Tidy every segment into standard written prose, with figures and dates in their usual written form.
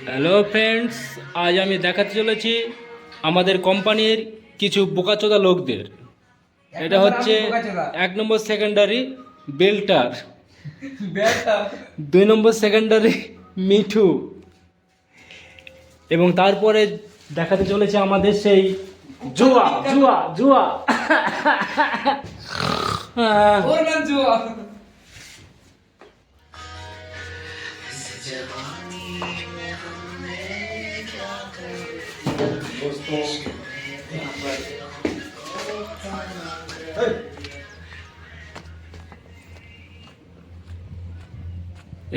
Hello friends, আজ আমি দেখাতে চলেছি আমাদের কোম্পানির কিছু বোকাচোদা লোকদের। এটা হচ্ছে 1 নম্বর সেকেন্ডারি বেল্টার, 2 নম্বর সেকেন্ডারি মিঠু, এবং তারপরে দেখাতে চলেছে আমাদের সেই জুয়া জুয়া জুয়া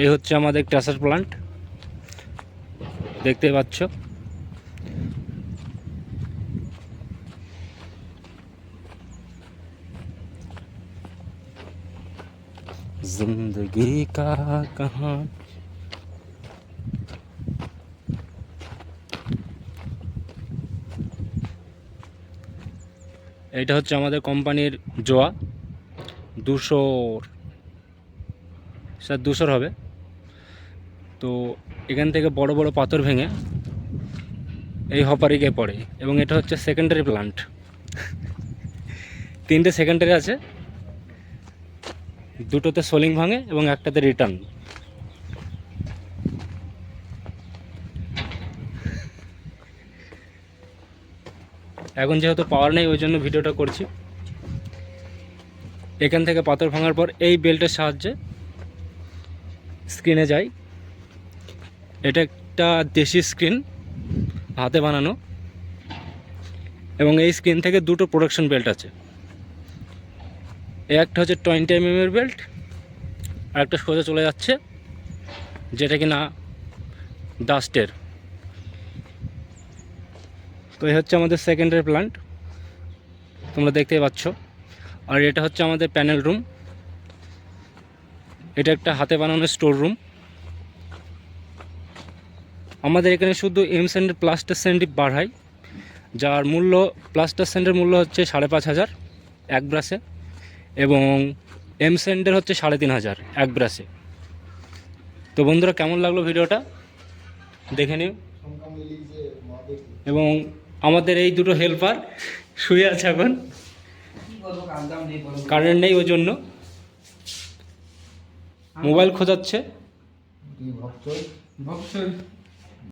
এই হচ্ছে আমাদের ট্রাসার প্লান্ট, দেখতে পাচ্ছ। जिंदगी का कहां এটা হচ্ছে আমাদের কোম্পানির জোয়া 200 হবে। তো এখান থেকে বড় বড় পাথর ভেঙে এই হপারিকে পড়ে, এবং এটা হচ্ছে সেকেন্ডারি প্লান্ট। 3টে সেকেন্ডারি আছে, 2টোতে সোলিং ভাঙে এবং একটাতে রিটার্ন। এখন যেহেতু পাওয়ার নেই, ওই জন্য ভিডিওটা করছি। এখান থেকে পাথর ভাঙার পর এই বেল্টের সাহায্যে স্ক্রিনে যায়। এটা একটা দেশি স্ক্রিন, হাতে বানানো, এবং এই স্ক্রিন থেকে 2টো প্রোডাকশন বেল্ট আছে। একটা হচ্ছে 20 mm এর বেল্ট, আর একটা সোজা চলে যাচ্ছে, যেটা কিনা ডাস্টের। তো এই হচ্ছে আমাদের সেকেন্ডারি প্লান্ট, তোমরা দেখতেই পাচ্ছ। আর এটা হচ্ছে আমাদের প্যানেল রুম। এটা একটা হাতে বানানো স্টোর রুম। আমাদের এখানে শুধু এম স্যান্ডের প্লাস্টার স্যান্ডই বাড়ায়, যার মূল্য প্লাস্টার স্যান্ডের মূল্য হচ্ছে 5,500 এক ব্রাশে, এবং এম স্যান্ডের হচ্ছে 3,500 এক ব্রাশে। তো বন্ধুরা, কেমন লাগলো ভিডিওটা দেখে নিও। এবং আমাদের এই দুটো হেল্পার শুয়ে আছে, এখন কারেন্ট নেই, ওই জন্য মোবাইল খোঁজাচ্ছে।